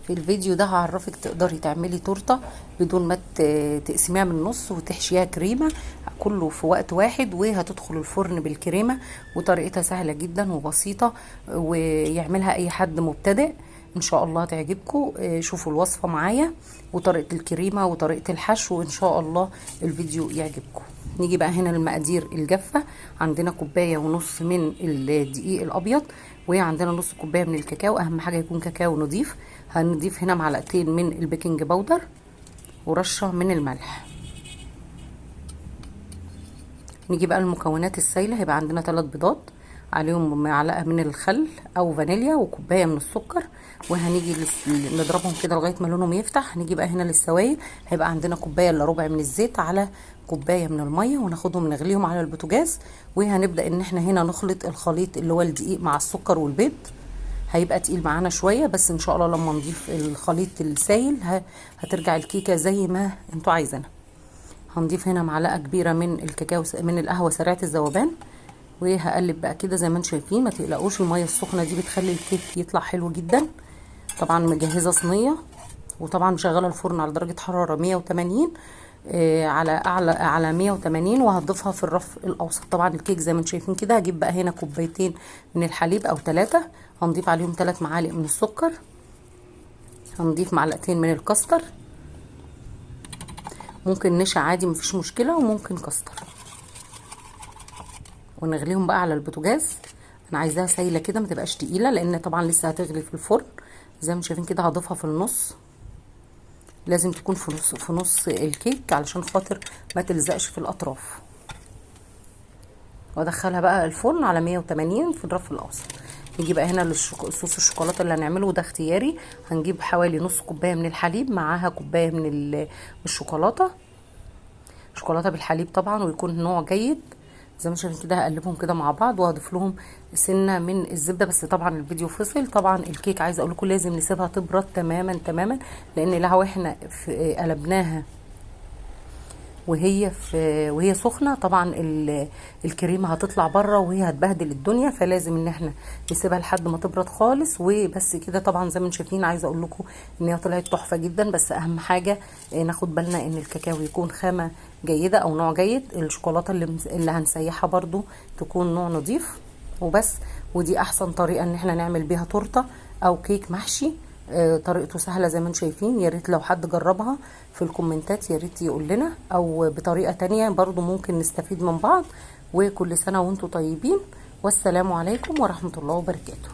في الفيديو ده هعرفك تقدري تعملي تورته بدون ما تقسميها من النص وتحشيها كريمه، كله في وقت واحد، وهتدخل الفرن بالكريمه. وطريقتها سهله جدا وبسيطه، ويعملها اي حد مبتدئ. ان شاء الله تعجبكم. شوفوا الوصفه معايا وطريقه الكريمه وطريقه الحشو، وان شاء الله الفيديو يعجبكم. نيجي بقى هنا المقادير الجافه. عندنا كوبايه ونص من الدقيق الابيض، وعندنا نص كوبايه من الكاكاو، اهم حاجه يكون كاكاو نضيف. هنضيف هنا معلقتين من البيكنج باودر ورشه من الملح. نيجي بقى المكونات السائله. هيبقى عندنا 3 بيضات، عليهم معلقه من الخل او فانيليا، وكوبايه من السكر. وهنيجي نضربهم كده لغايه ما لونهم يفتح. هنيجي بقى هنا للسوائل. هيبقى عندنا كوبايه الا ربع من الزيت على كوبايه من الميه، وناخدهم نغليهم على البوتاجاز. وهنبدا ان احنا هنا نخلط الخليط اللي هو الدقيق مع السكر والبيض. هيبقى تقيل معانا شويه، بس ان شاء الله لما نضيف الخليط السائل هترجع الكيكه زي ما انتوا عايزينها. هنضيف هنا معلقه كبيره من الكاكاو من القهوه سريعه الذوبان، وهقلب بقى كده زي ما انتم شايفين. ما تقلقوش، الميه السخنه دي بتخلي الكيك يطلع حلو جدا. طبعا مجهزه صينيه، وطبعا مشغله الفرن على درجه حراره 180 على 180، وهضيفها في الرف الاوسط. طبعا الكيك زي ما انتم شايفين كده. هجيب بقى هنا كوبايتين من الحليب او 3، هنضيف عليهم 3 معالق من السكر، هنضيف معلقتين من الكاستر، ممكن نشا عادي مفيش مشكله، وممكن كاستر، ونغليهم بقى على البوتاجاز. انا عايزاها سايله كده ما تبقاش تقيله، لان طبعا لسه هتغلي في الفرن. زي ما شايفين كده هضيفها في النص، لازم تكون في نص الكيك علشان خاطر ما تلزقش في الاطراف. وادخلها بقى الفرن على 180 في الرف الاوسط. نيجي بقى هنا للصوص الشوكولاته اللي هنعمله، وده اختياري. هنجيب حوالي نص كوبايه من الحليب، معاها كوبايه من الشوكولاته، شوكولاته بالحليب طبعا، ويكون نوع جيد. زي ما شايفين كده هقلبهم كده مع بعض، وهضيف لهم سنه من الزبده. بس طبعا الفيديو فصل. طبعا الكيك عايزه اقول لكم لازم نسيبها تبرد تماما تماما، لان لو احنا قلبناها وهي سخنه، طبعا الكريمه هتطلع بره وهي هتبهدل الدنيا. فلازم ان احنا نسيبها لحد ما تبرد خالص وبس كده. طبعا زي ما انتم شايفين عايزه اقول لكم ان هي طلعت تحفه جدا. بس اهم حاجه ناخد بالنا ان الكاكاو يكون خامه جيده او نوع جيد. الشوكولاته اللي هنسيحها برده تكون نوع نظيف وبس. ودي احسن طريقه ان احنا نعمل بيها تورته او كيك محشي. طريقته سهله زي ما انتم شايفين. يا ريت لو حد جربها في الكومنتات يا ريت يقول لنا، او بطريقه تانية برضو ممكن نستفيد من بعض. وكل سنه وانتم طيبين، والسلام عليكم ورحمه الله وبركاته.